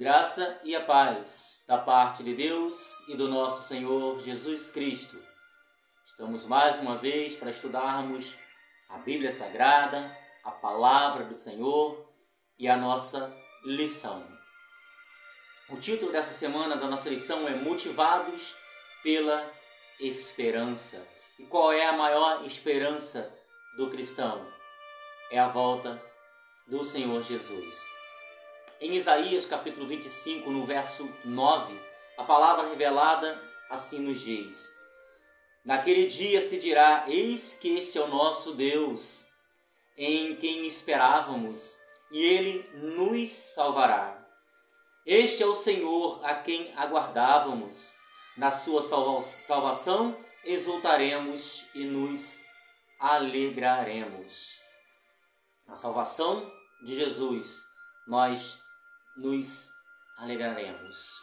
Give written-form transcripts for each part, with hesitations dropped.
Graça e a paz da parte de Deus e do nosso Senhor Jesus Cristo. Estamos mais uma vez para estudarmos a Bíblia Sagrada, a Palavra do Senhor e a nossa lição. O título dessa semana da nossa lição é Motivados pela Esperança. E qual é a maior esperança do cristão? É a volta do Senhor Jesus. Em Isaías capítulo 25, no verso 9, a palavra revelada assim nos diz: Naquele dia se dirá, eis que este é o nosso Deus, em quem esperávamos, e Ele nos salvará. Este é o Senhor a quem aguardávamos, na sua salvação exultaremos e nos alegraremos. Na salvação de Jesus, nós nos alegraremos.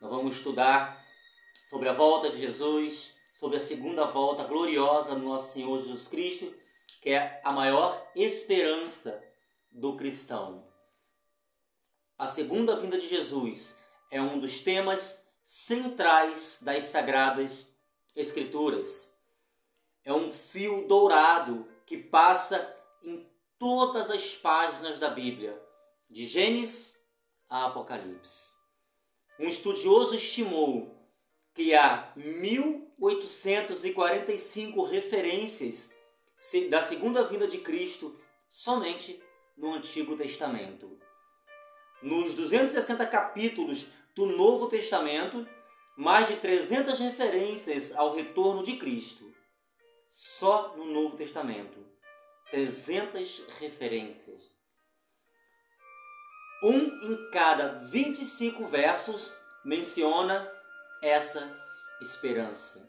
Nós vamos estudar sobre a volta de Jesus, sobre a segunda volta gloriosa do nosso Senhor Jesus Cristo, que é a maior esperança do cristão. A segunda vinda de Jesus é um dos temas centrais das Sagradas Escrituras. É um fio dourado que passa em todas as páginas da Bíblia, de Gênesis a Apocalipse. Um estudioso estimou que há 1845 referências da segunda vinda de Cristo somente no Antigo Testamento. Nos 260 capítulos do Novo Testamento, mais de 300 referências ao retorno de Cristo. Só no Novo Testamento. 300 referências. Em cada 25 versos menciona essa esperança.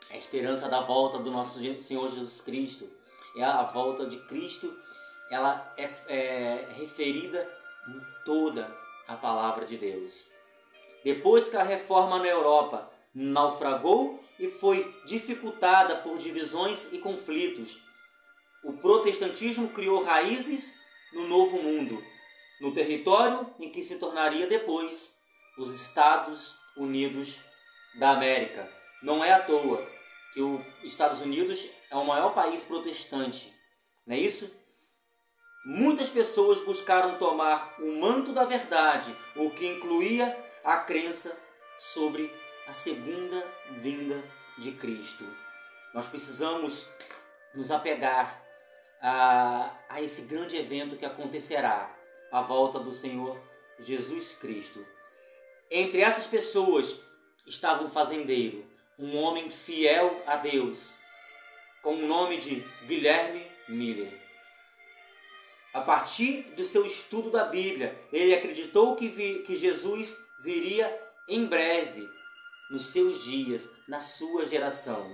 A esperança da volta do nosso Senhor Jesus Cristo. É a volta de Cristo, ela é referida em toda a palavra de Deus. Depois que a reforma na Europa naufragou e foi dificultada por divisões e conflitos, o protestantismo criou raízes no Novo Mundo, no território em que se tornaria depois os Estados Unidos da América. Não é à toa que os Estados Unidos é o maior país protestante, não é isso? Muitas pessoas buscaram tomar o manto da verdade, o que incluía a crença sobre a segunda vinda de Cristo. Nós precisamos nos apegar a esse grande evento que acontecerá, a volta do Senhor Jesus Cristo. Entre essas pessoas estava um fazendeiro, um homem fiel a Deus, com o nome de Guilherme Miller. A partir do seu estudo da Bíblia, ele acreditou que Jesus viria em breve, nos seus dias, na sua geração.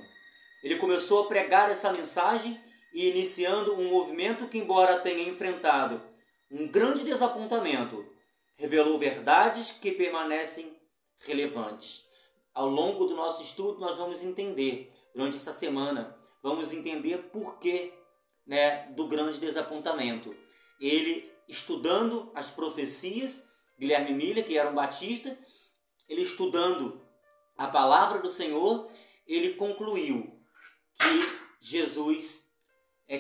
Ele começou a pregar essa mensagem e iniciando um movimento que, embora tenha enfrentado um grande desapontamento, revelou verdades que permanecem relevantes. Ao longo do nosso estudo, nós vamos entender, durante essa semana, vamos entender porquê, do grande desapontamento. Ele, estudando as profecias, Guilherme Miller, que era um batista, ele estudando a palavra do Senhor, ele concluiu que Jesus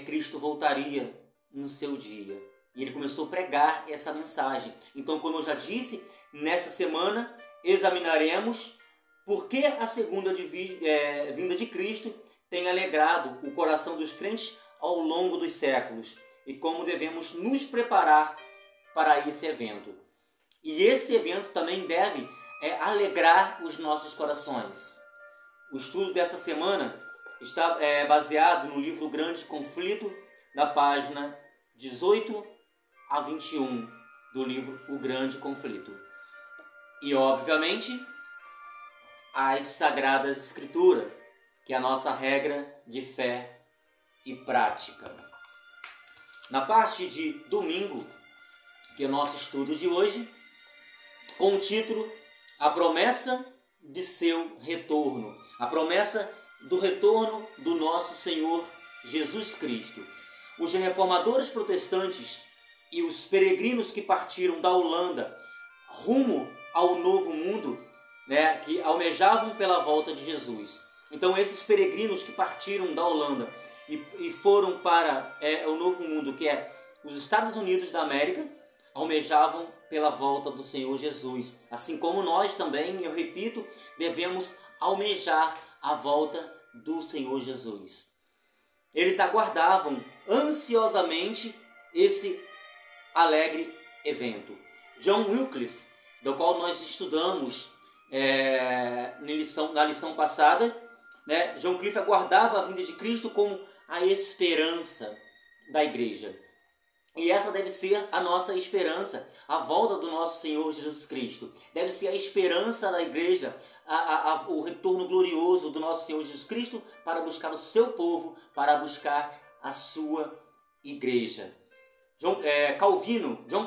Cristo voltaria no seu dia. E ele começou a pregar essa mensagem. Então, como eu já disse, nessa semana examinaremos por que a segunda vinda de Cristo tem alegrado o coração dos crentes ao longo dos séculos e como devemos nos preparar para esse evento. E esse evento também deve alegrar os nossos corações. O estudo dessa semana está baseado no livro Grande Conflito, da página 18 a 21 do livro O Grande Conflito. E, obviamente, as Sagradas Escrituras, que é a nossa regra de fé e prática. Na parte de domingo, que é o nosso estudo de hoje, com o título A Promessa de Seu Retorno. A promessa do retorno do nosso Senhor Jesus Cristo. Os reformadores protestantes e os peregrinos que partiram da Holanda rumo ao novo mundo, né, que almejavam pela volta de Jesus. Então esses peregrinos que partiram da Holanda e foram para o novo mundo, que é os Estados Unidos da América, almejavam pela volta do Senhor Jesus. Assim como nós também, eu repito, devemos almejar a volta do Senhor Jesus. Eles aguardavam ansiosamente esse alegre evento. John Wycliffe, do qual nós estudamos na lição passada, né? John Wycliffe aguardava a vinda de Cristo como a esperança da igreja. E essa deve ser a nossa esperança, a volta do nosso Senhor Jesus Cristo. Deve ser a esperança da igreja, o retorno glorioso do nosso Senhor Jesus Cristo para buscar o seu povo, para buscar a sua igreja. John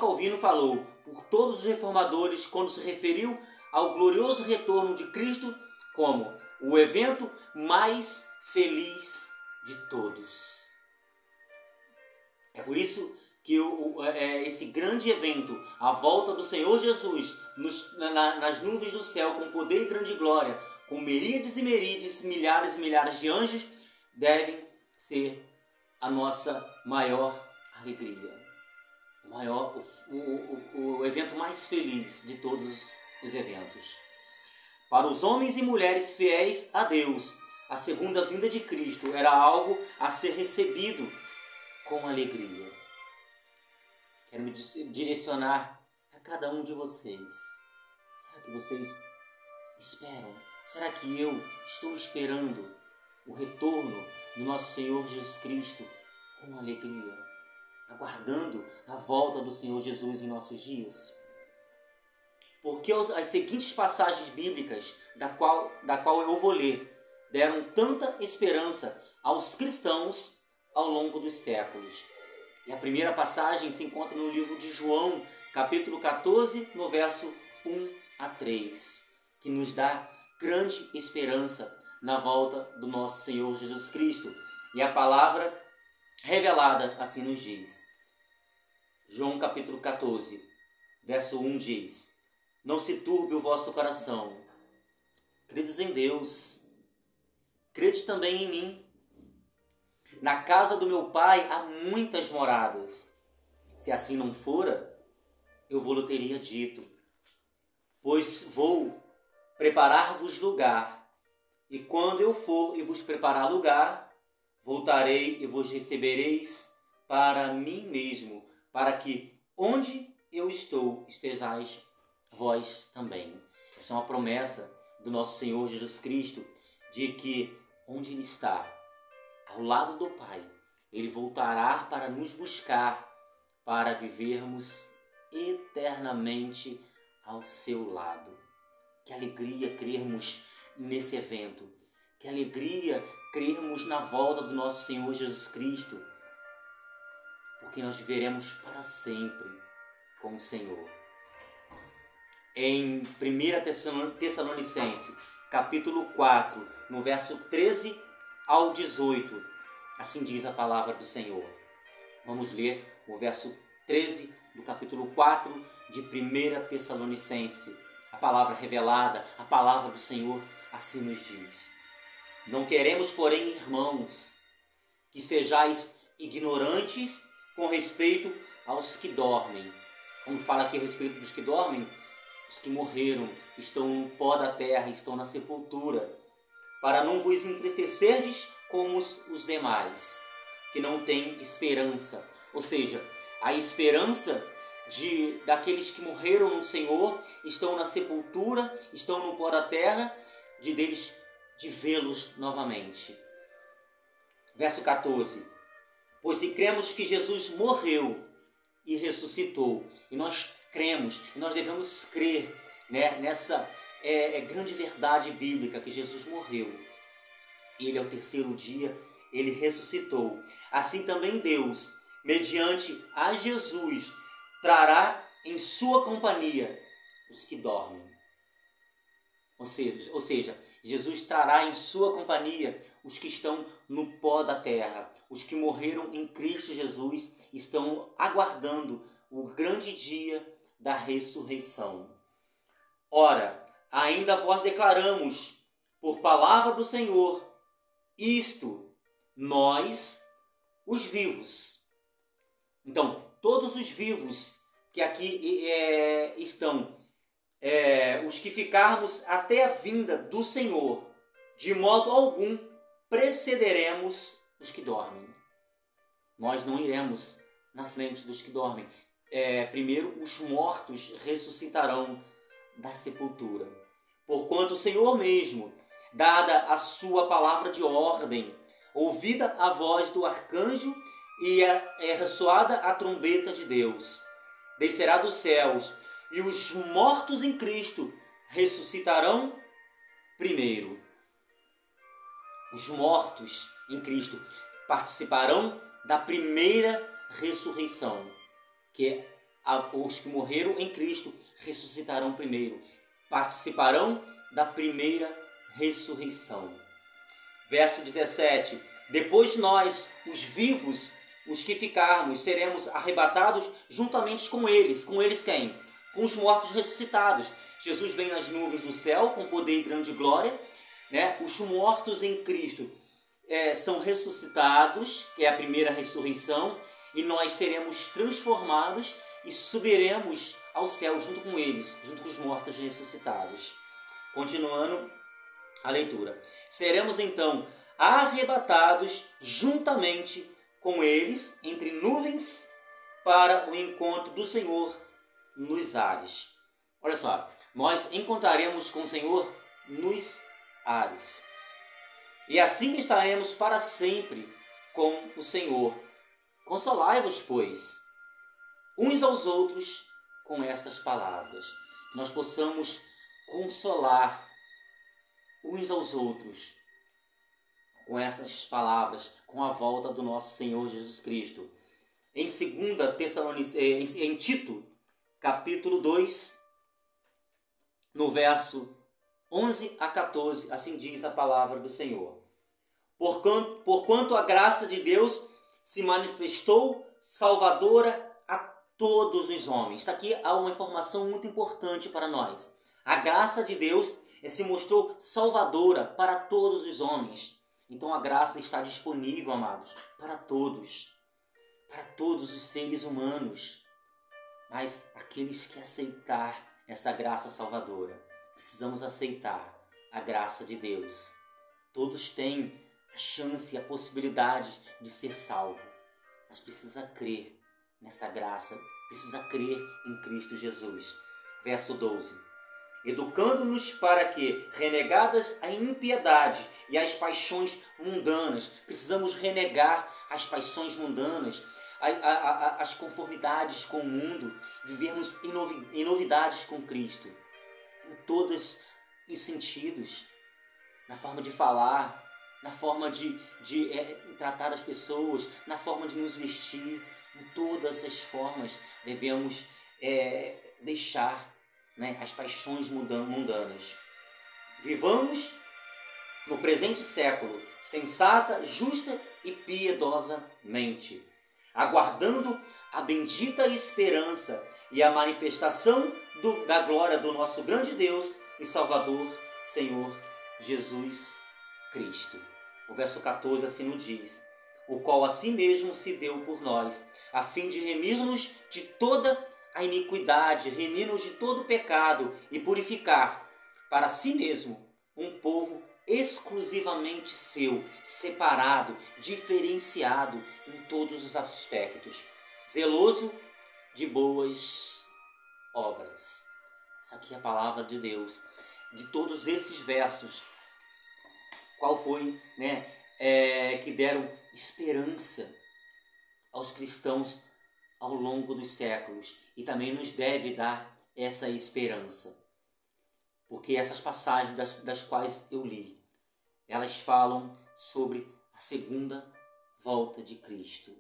Calvino falou por todos os reformadores quando se referiu ao glorioso retorno de Cristo como o evento mais feliz de todos. É por isso que esse grande evento, a volta do Senhor Jesus nas nuvens do céu com poder e grande glória, com miríades e miríades, milhares e milhares de anjos, devem ser a nossa maior alegria. O evento mais feliz de todos os eventos. Para os homens e mulheres fiéis a Deus, a segunda vinda de Cristo era algo a ser recebido com alegria. Quero me direcionar a cada um de vocês. Será que vocês esperam? Será que eu estou esperando o retorno do nosso Senhor Jesus Cristo com alegria? Aguardando a volta do Senhor Jesus em nossos dias? Porque as seguintes passagens bíblicas, da qual eu vou ler, deram tanta esperança aos cristãos ao longo dos séculos. E a primeira passagem se encontra no livro de João, capítulo 14, no verso 1 a 3, que nos dá grande esperança na volta do nosso Senhor Jesus Cristo. E a palavra revelada assim nos diz. João capítulo 14, verso 1 diz: Não se turbe o vosso coração. Credes em Deus, crede também em mim. Na casa do meu Pai há muitas moradas. Se assim não fora, eu vou-lhe teria dito. Pois vou preparar-vos lugar. E quando eu for e vos preparar lugar, voltarei e vos recebereis para mim mesmo, para que onde eu estou, estejais vós também. Essa é uma promessa do nosso Senhor Jesus Cristo, de que onde Ele está, ao lado do Pai, Ele voltará para nos buscar, para vivermos eternamente ao seu lado. Que alegria crermos nesse evento. Que alegria crermos na volta do nosso Senhor Jesus Cristo. Porque nós viveremos para sempre com o Senhor. Em 1 Tessalonicenses, capítulo 4, no verso 13 ao 18, assim diz a palavra do Senhor. Vamos ler o verso 13 do capítulo 4 de 1 Tessalonicenses. A palavra revelada, a palavra do Senhor, assim nos diz. Não queremos, porém, irmãos, que sejais ignorantes com respeito aos que dormem. Quando fala aqui a respeito dos que dormem, os que morreram, estão no pó da terra, estão na sepultura, para não vos entristecerdes como os demais, que não têm esperança. Ou seja, a esperança daqueles que morreram no Senhor, estão na sepultura, estão no pó da terra, de vê-los novamente. Verso 14. Pois se cremos que Jesus morreu e ressuscitou, e nós cremos, e nós devemos crer, né, nessa grande verdade bíblica, que Jesus morreu. Ele, ao terceiro dia, Ele ressuscitou. Assim também Deus, mediante a Jesus, trará em sua companhia os que dormem. Ou seja, Jesus trará em sua companhia os que estão no pó da terra. Os que morreram em Cristo Jesus estão aguardando o grande dia da ressurreição. Ora, ainda vós declaramos, por palavra do Senhor, isto, nós, os vivos. Então, todos os vivos que aqui estão, os que ficarmos até a vinda do Senhor, de modo algum precederemos os que dormem. Nós não iremos na frente dos que dormem. Primeiro, os mortos ressuscitarão da sepultura. Porquanto o Senhor mesmo, dada a sua palavra de ordem, ouvida a voz do arcanjo e ressoada a trombeta de Deus, descerá dos céus, e os mortos em Cristo ressuscitarão primeiro. Os mortos em Cristo participarão da primeira ressurreição, que os que morreram em Cristo ressuscitarão primeiro, participarão da primeira ressurreição. Verso 17: depois nós, os vivos, os que ficarmos, seremos arrebatados juntamente com eles. Com eles quem? Com os mortos ressuscitados. Jesus vem nas nuvens do céu com poder e grande glória, né? Os mortos em Cristo são ressuscitados, que é a primeira ressurreição, e nós seremos transformados e subiremos ao céu junto com eles, junto com os mortos ressuscitados. Continuando a leitura. Seremos então arrebatados juntamente com eles entre nuvens para o encontro do Senhor nos ares. Olha só, nós encontraremos com o Senhor nos ares. E assim estaremos para sempre com o Senhor. Consolai-vos, pois, uns aos outros com estas palavras. Que nós possamos consolar uns aos outros com essas palavras, com a volta do nosso Senhor Jesus Cristo. Em em Tito, capítulo 2, no verso 11 a 14, assim diz a palavra do Senhor. Porquanto a graça de Deus se manifestou salvadora a todos os homens. Isso aqui há uma informação muito importante para nós. A graça de Deus se mostrou salvadora para todos os homens. Então a graça está disponível, amados, para todos os seres humanos. Mas aqueles que aceitar essa graça salvadora, precisamos aceitar a graça de Deus. Todos têm a chance e a possibilidade de ser salvo, mas precisa crer nessa graça, precisa crer em Cristo Jesus. Verso 12. Educando-nos para que, renegadas a impiedade e as paixões mundanas, precisamos renegar as paixões mundanas, as conformidades com o mundo, vivermos em novidades com Cristo, em todos os sentidos, na forma de falar, na forma de tratar as pessoas, na forma de nos vestir, em todas as formas devemos deixar, né, as paixões mundanas. Vivamos no presente século sensata, justa e piedosamente, aguardando a bendita esperança e a manifestação da glória do nosso grande Deus e Salvador, Senhor Jesus Cristo. O verso 14 assim nos diz: o qual a si mesmo se deu por nós, a fim de remir-nos de toda a iniquidade, remir-nos de todo o pecado e purificar para si mesmo um povo exclusivamente seu, separado, diferenciado em todos os aspectos, zeloso de boas obras. Essa aqui é a palavra de Deus. De todos esses versos, qual foi, que deram esperança aos cristãos ao longo dos séculos, e também nos deve dar essa esperança, porque essas passagens das quais eu li, elas falam sobre a segunda volta de Cristo.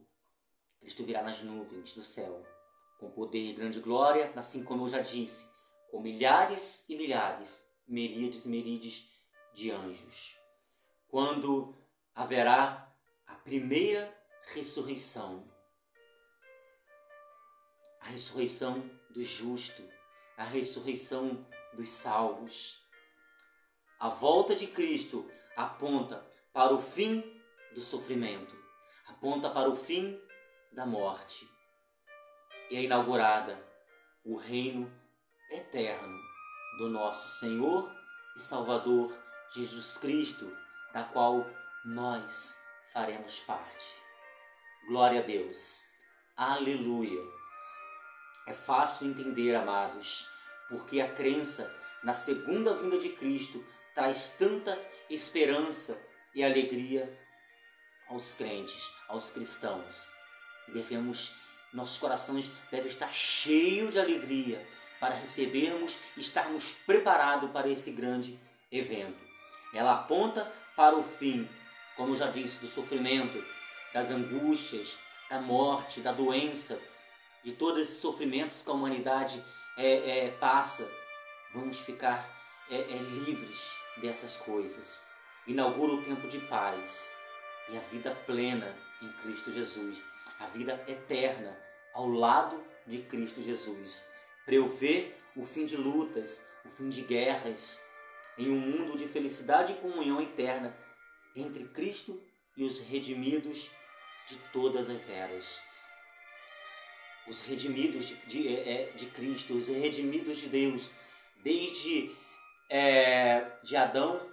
Cristo virá nas nuvens do céu, com poder e grande glória, assim como eu já disse, com milhares e milhares, miríades e miríades de anjos. Quando haverá a primeira ressurreição, a ressurreição do justo, a ressurreição dos salvos. A volta de Cristo aponta para o fim do sofrimento, aponta para o fim da morte. E é inaugurada o reino eterno do nosso Senhor e Salvador Jesus Cristo, da qual nós faremos parte. Glória a Deus. Aleluia. É fácil entender, amados, porque a crença na segunda vinda de Cristo traz tanta esperança e alegria aos crentes, aos cristãos. E nossos corações devem estar cheios de alegria para recebermos e estarmos preparados para esse grande evento. Ela aponta para o fim, como já disse, do sofrimento, das angústias, da morte, da doença, de todos esses sofrimentos que a humanidade passa. Vamos ficar livres dessas coisas. Inaugura o tempo de paz e a vida plena em Cristo Jesus, a vida eterna ao lado de Cristo Jesus. Prevê o fim de lutas, o fim de guerras, em um mundo de felicidade e comunhão eterna entre Cristo e os redimidos de todas as eras. Os redimidos de Cristo, os redimidos de Deus, desde de Adão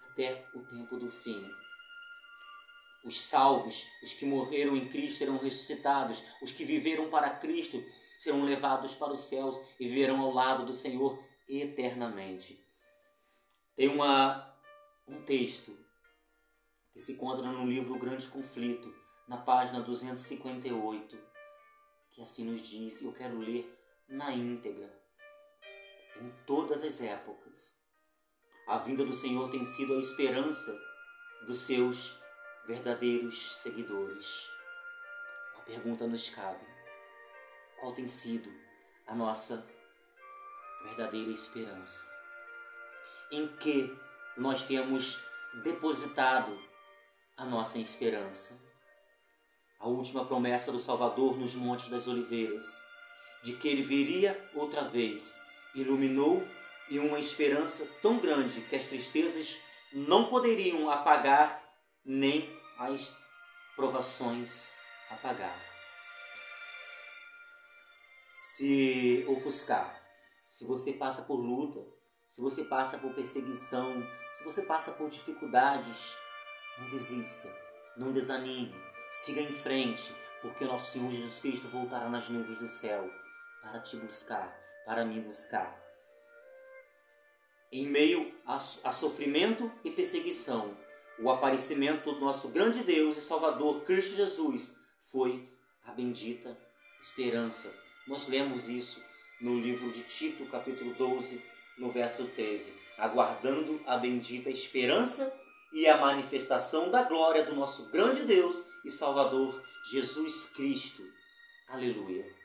até o tempo do fim. Os salvos, os que morreram em Cristo serão ressuscitados, os que viveram para Cristo serão levados para os céus e viverão ao lado do Senhor eternamente. Tem um texto que se encontra no livro O Grande Conflito, na página 258, que assim nos diz, e eu quero ler na íntegra. Em todas as épocas, a vinda do Senhor tem sido a esperança dos seus verdadeiros seguidores. A pergunta nos cabe: qual tem sido a nossa verdadeira esperança? Em que nós temos depositado a nossa esperança? A última promessa do Salvador nos Montes das Oliveiras, de que Ele viria outra vez, iluminou em uma esperança tão grande que as tristezas não poderiam apagar, nem as provações apagar. Se ofuscar, se você passa por luta, se você passa por perseguição, se você passa por dificuldades, não desista, não desanime, siga em frente, porque o nosso Senhor Jesus Cristo voltará nas nuvens do céu para te buscar, para me buscar. Em meio a sofrimento e perseguição, o aparecimento do nosso grande Deus e Salvador, Cristo Jesus, foi a bendita esperança. Nós lemos isso no livro de Tito, capítulo 12, no verso 13. Aguardando a bendita esperança e a manifestação da glória do nosso grande Deus e Salvador, Jesus Cristo. Aleluia.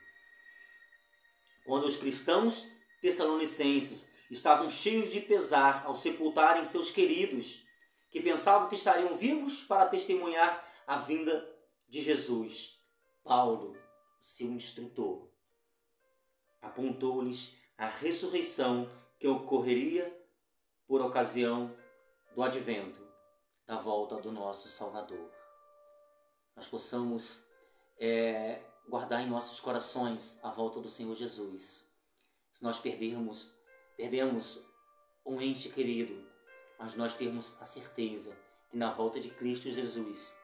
Quando os cristãos tessalonicenses estavam cheios de pesar ao sepultarem seus queridos, que pensavam que estariam vivos para testemunhar a vinda de Jesus, Paulo, seu instrutor, apontou-lhes a ressurreição que ocorreria por ocasião do advento, da volta do nosso Salvador. Nós possamos guardar em nossos corações a volta do Senhor Jesus. Se nós perdemos um ente querido, mas nós temos a certeza que na volta de Cristo Jesus,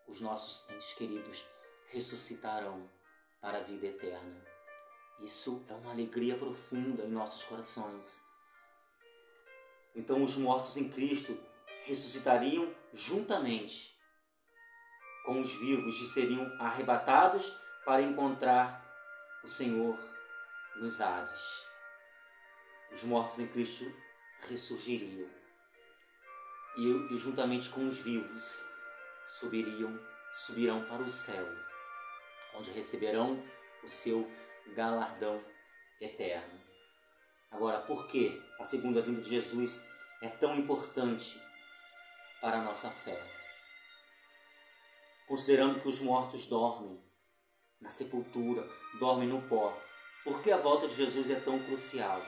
os nossos entes queridos ressuscitarão para a vida eterna. Isso é uma alegria profunda em nossos corações. Então os mortos em Cristo ressuscitariam juntamente com os vivos e seriam arrebatados para encontrar o Senhor nos ares. Os mortos em Cristo ressurgiriam e juntamente com os vivos subirão para o céu, onde receberão o seu galardão eterno. Agora, por que a segunda vinda de Jesus é tão importante para a nossa fé? Considerando que os mortos dormem na sepultura, dormem no pó, por que a volta de Jesus é tão crucial?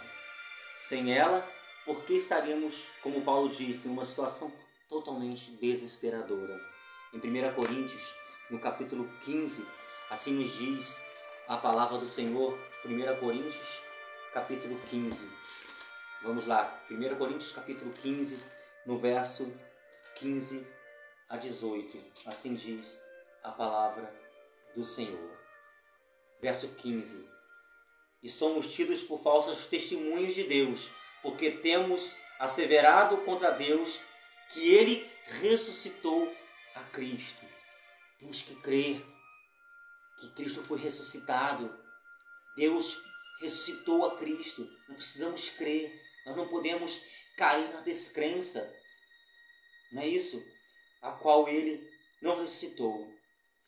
Sem ela, por que estaríamos, como Paulo disse, em uma situação totalmente desesperadora? Em 1 Coríntios, no capítulo 15, assim nos diz a palavra do Senhor. 1 Coríntios, capítulo 15. Vamos lá. 1 Coríntios, capítulo 15, no verso 15 a 18. Assim diz a palavra do Senhor. Verso 15. E somos tidos por falsos testemunhos de Deus, porque temos asseverado contra Deus que Ele ressuscitou a Cristo. Temos que crer que Cristo foi ressuscitado. Deus ressuscitou a Cristo. Nós precisamos crer. Nós não podemos cair na descrença. Não é isso? A qual Ele não ressuscitou.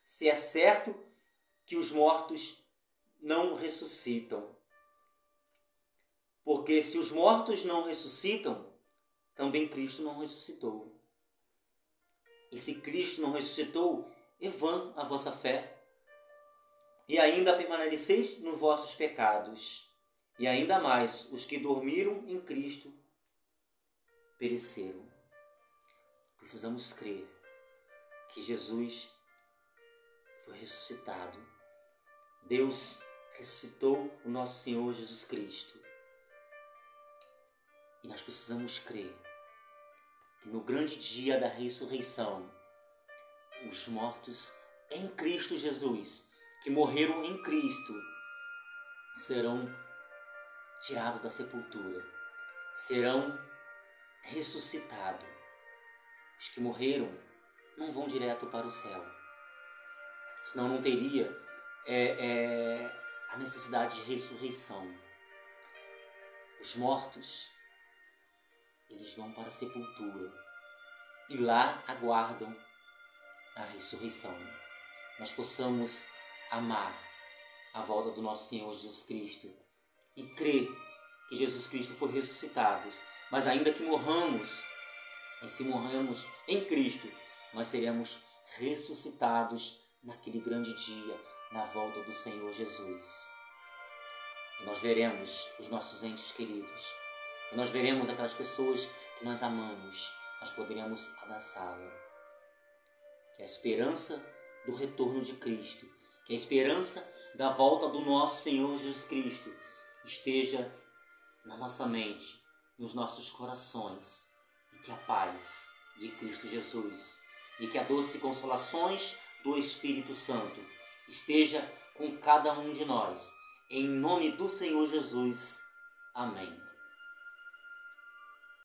Se é certo que os mortos não ressuscitam. Porque se os mortos não ressuscitam, também Cristo não ressuscitou. E se Cristo não ressuscitou, é vã a vossa fé. E ainda permaneceis nos vossos pecados. E ainda mais, os que dormiram em Cristo pereceram. Precisamos crer que Jesus foi ressuscitado. Deus ressuscitou o nosso Senhor Jesus Cristo. E nós precisamos crer que no grande dia da ressurreição, os mortos em Cristo Jesus, que morreram em Cristo, serão tirados da sepultura, serão ressuscitados. Os que morreram não vão direto para o céu, senão não teria a necessidade de ressurreição. Os mortos, eles vão para a sepultura e lá aguardam a ressurreição. Nós possamos amar a volta do nosso Senhor Jesus Cristo e crer que Jesus Cristo foi ressuscitado, mas ainda que morramos, e se morremos em Cristo, nós seremos ressuscitados naquele grande dia, na volta do Senhor Jesus. E nós veremos os nossos entes queridos, e nós veremos aquelas pessoas que nós amamos, nós poderemos abraçá-la. Que a esperança do retorno de Cristo, que a esperança da volta do nosso Senhor Jesus Cristo esteja na nossa mente, nos nossos corações, e que a paz de Cristo Jesus e que a doce consolações do Espírito Santo esteja com cada um de nós. Em nome do Senhor Jesus. Amém.